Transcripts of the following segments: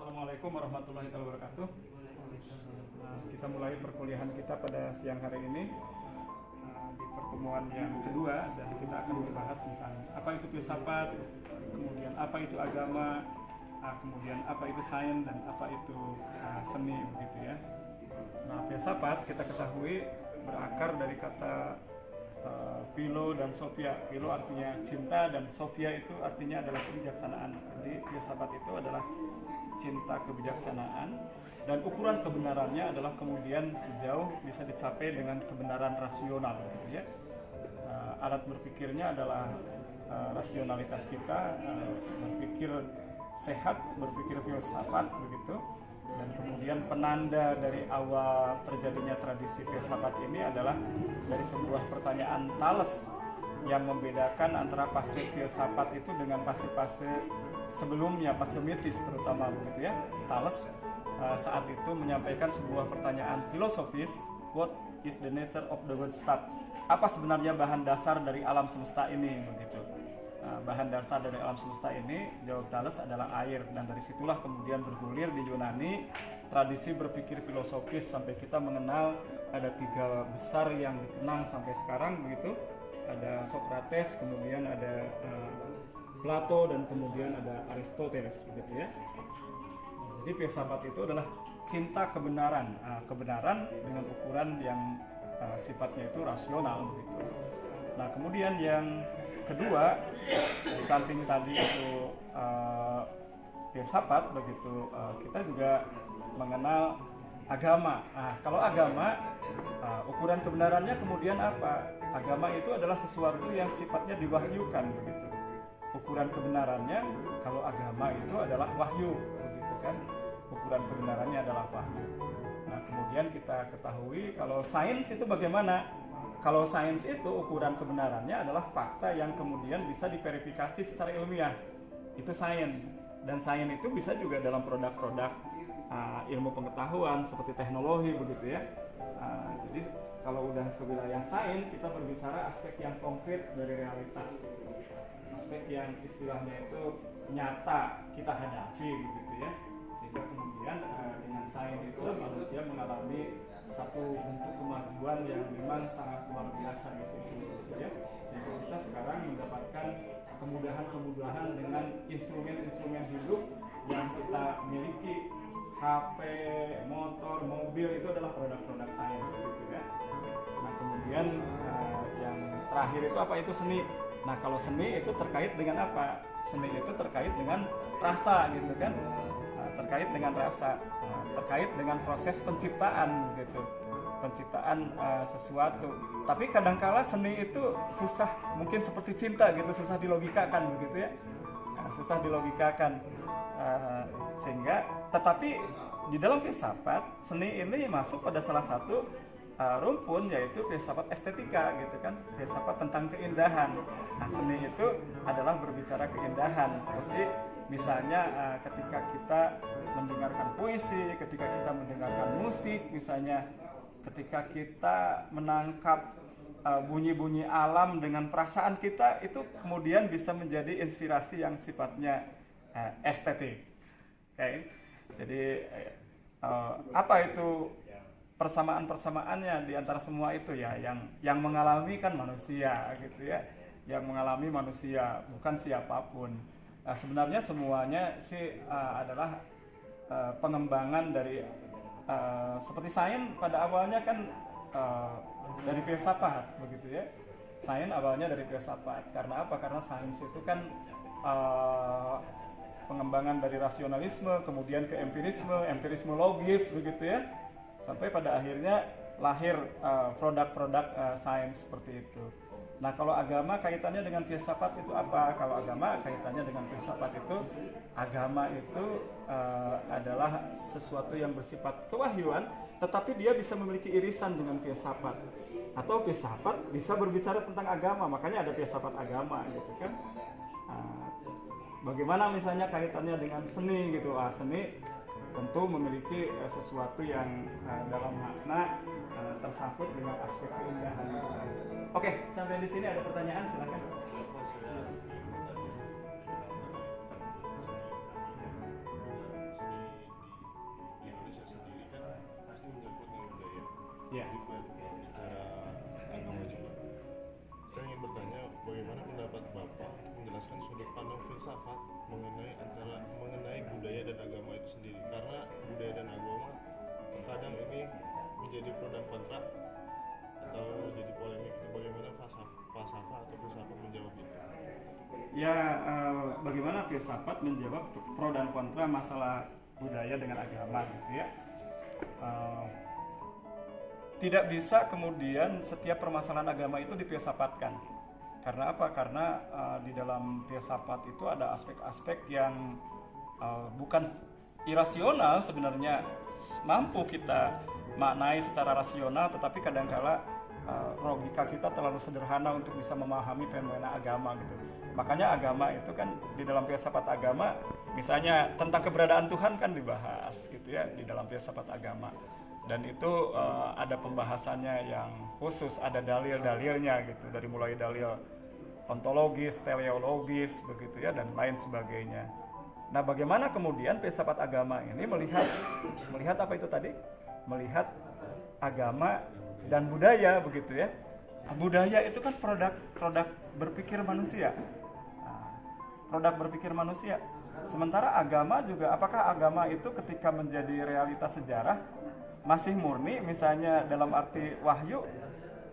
Assalamualaikum warahmatullahi wabarakatuh. Kita mulai perkuliahan kita pada siang hari ini di pertemuan yang kedua, dan kita akan membahas tentang apa itu filsafat, kemudian apa itu agama, kemudian apa itu sains, dan apa itu seni, begitu ya. Nah, filsafat kita ketahui berakar dari kata philo dan sophia. Philo artinya cinta dan sophia itu artinya adalah kebijaksanaan. Jadi filsafat itu adalah cinta kebijaksanaan, dan ukuran kebenarannya adalah kemudian sejauh bisa dicapai dengan kebenaran rasional, gitu ya. Alat berpikirnya adalah rasionalitas kita, berpikir sehat, berpikir filsafat, begitu. Dan kemudian penanda dari awal terjadinya tradisi filsafat ini adalah dari sebuah pertanyaan Thales yang membedakan antara fase filsafat itu dengan fase-fase sebelumnya, fase mitis terutama, begitu ya. Thales saat itu menyampaikan sebuah pertanyaan filosofis, what is the nature of the world stuff? Apa sebenarnya bahan dasar dari alam semesta ini, begitu. Bahan dasar dari alam semesta ini, jawab Thales, adalah air, dan dari situlah kemudian bergulir di Yunani tradisi berpikir filosofis sampai kita mengenal ada tiga besar yang dikenang sampai sekarang, begitu. Ada Socrates, kemudian ada Plato, dan kemudian ada Aristoteles, begitu ya. Jadi filsafat itu adalah cinta kebenaran, kebenaran dengan ukuran yang sifatnya itu rasional, begitu. Nah, kemudian yang kedua, di samping tadi itu filsafat, begitu, kita juga mengenal agama. Kalau agama, ukuran kebenarannya kemudian apa? Agama itu adalah sesuatu yang sifatnya diwahyukan, begitu. Ukuran kebenarannya, kalau agama itu adalah wahyu, begitu kan? Ukuran kebenarannya adalah wahyu. Nah, kemudian kita ketahui kalau sains itu bagaimana? Kalau sains itu ukuran kebenarannya adalah fakta yang kemudian bisa diverifikasi secara ilmiah. Itu sains. Dan sains itu bisa juga dalam produk-produk ilmu pengetahuan seperti teknologi, begitu ya. Jadi kalau udah ke wilayah sains, kita berbicara aspek yang konkret dari realitas, aspek yang istilahnya itu nyata kita hadapi, begitu ya. Sehingga kemudian dengan sains itu manusia mengalami satu bentuk kemajuan yang memang sangat luar biasa di situ, gitu ya. Sehingga kita sekarang mendapatkan kemudahan-kemudahan dengan instrumen-instrumen hidup yang kita miliki. HP, motor, mobil itu adalah produk-produk sains, gitu ya. Nah, kemudian yang terakhir itu apa? Itu seni. Nah, kalau seni itu terkait dengan apa? Seni itu terkait dengan rasa, gitu kan? Terkait dengan rasa, terkait dengan proses penciptaan, gitu. Penciptaan sesuatu. Tapi kadangkala seni itu susah, mungkin seperti cinta, gitu, susah dilogikakan, begitu ya. Susah dilogikakan, sehingga tetapi di dalam filsafat seni ini masuk pada salah satu rumpun, yaitu filsafat estetika, gitu kan, filsafat tentang keindahan. Nah, seni itu adalah berbicara keindahan, seperti misalnya ketika kita mendengarkan puisi, ketika kita mendengarkan musik, misalnya ketika kita menangkap bunyi-bunyi alam dengan perasaan kita, itu kemudian bisa menjadi inspirasi yang sifatnya estetik. Okay? Jadi apa itu persamaan-persamaannya di antara semua itu ya, yang mengalami kan manusia, gitu ya, yang mengalami manusia, bukan siapapun. Sebenarnya semuanya sih adalah pengembangan dari seperti sains pada awalnya kan dari filsafat, begitu ya. Sains awalnya dari filsafat. Karena apa? Karena sains itu kan pengembangan dari rasionalisme, kemudian ke empirisme logis, begitu ya. Sampai pada akhirnya lahir produk-produk sains seperti itu. Nah, kalau agama kaitannya dengan filsafat itu apa? Kalau agama kaitannya dengan filsafat itu, agama itu adalah sesuatu yang bersifat kewahyuan, tetapi dia bisa memiliki irisan dengan filsafat. Atau filsafat bisa berbicara tentang agama, makanya ada filsafat agama, gitu kan. Bagaimana misalnya kaitannya dengan seni, gitu. Seni tentu memiliki sesuatu yang dalam makna tersangkut dengan aspek keindahan. Oke, sampai di sini ada pertanyaan, silakan. Ya. bicara agama juga. Saya ingin bertanya, bagaimana pendapat Bapak menjelaskan sudut pandang filsafat mengenai budaya dan agama itu sendiri? Karena budaya dan agama terkadang ini menjadi pro dan kontra atau jadi polemik. Bagaimana falsafah atau filsafat menjawab itu? Ya, bagaimana filsafat menjawab pro dan kontra masalah budaya dengan agama gitu ya. Tidak bisa kemudian setiap permasalahan agama itu difilsafatkan. Karena apa? Karena di dalam filsafat itu ada aspek-aspek yang bukan irasional sebenarnya, mampu kita maknai secara rasional, tetapi kadangkala logika kita terlalu sederhana untuk bisa memahami fenomena agama gitu. Makanya agama itu kan di dalam filsafat agama, misalnya tentang keberadaan Tuhan kan dibahas gitu ya di dalam filsafat agama. Dan itu ada pembahasannya yang khusus, ada dalil-dalilnya gitu, dari mulai dalil ontologis, teleologis begitu ya, dan lain sebagainya. Nah, bagaimana kemudian filsafat agama ini melihat apa itu tadi? Melihat agama dan budaya begitu ya. Budaya itu kan produk berpikir manusia. Produk berpikir manusia. Sementara agama juga, apakah agama itu ketika menjadi realitas sejarah masih murni misalnya dalam arti wahyu?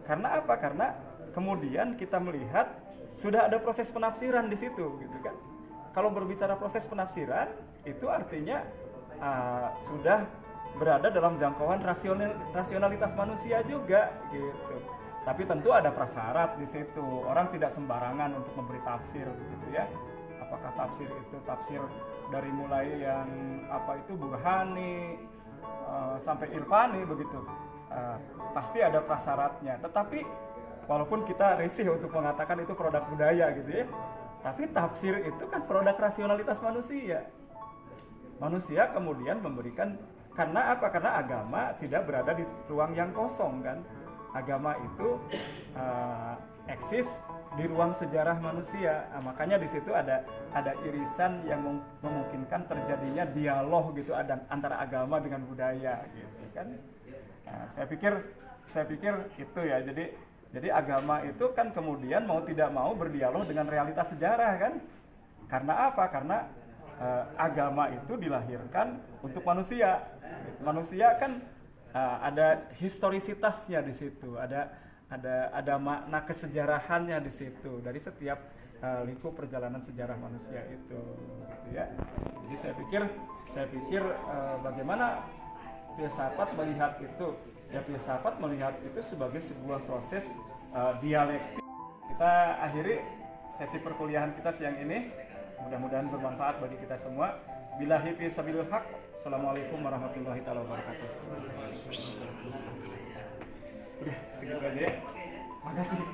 Karena apa? Karena kemudian kita melihat sudah ada proses penafsiran di situ gitu kan. Kalau berbicara proses penafsiran itu artinya sudah berada dalam jangkauan rasionalitas manusia juga gitu. Tapi tentu ada prasyarat di situ. Orang tidak sembarangan untuk memberi tafsir gitu ya. Apakah tafsir itu tafsir dari mulai yang burhani sampai irfani begitu. Pasti ada prasyaratnya. Tetapi walaupun kita risih untuk mengatakan itu produk budaya gitu ya, tapi tafsir itu kan produk rasionalitas manusia. Manusia kemudian memberikan, karena apa? Karena agama tidak berada di ruang yang kosong kan. Agama itu eksis di ruang sejarah manusia. Makanya di situ ada irisan yang memungkinkan terjadinya dialog gitu antara agama dengan budaya gitu kan. Nah, saya pikir itu ya. Jadi agama itu kan kemudian mau tidak mau berdialog dengan realitas sejarah kan. Karena apa? Karena agama itu dilahirkan untuk manusia. Manusia kan ada historisitasnya di situ, ada makna kesejarahannya di situ dari setiap lingkup perjalanan sejarah manusia itu, gitu ya. Jadi saya pikir bagaimana filsafat melihat itu? Ya, filsafat melihat itu sebagai sebuah proses dialektik. Kita akhiri sesi perkuliahan kita siang ini. Mudah-mudahan bermanfaat bagi kita semua. Billahi fi sabilil haq. Assalamualaikum warahmatullahi wabarakatuh. Udah, segitu aja ya. Makasih.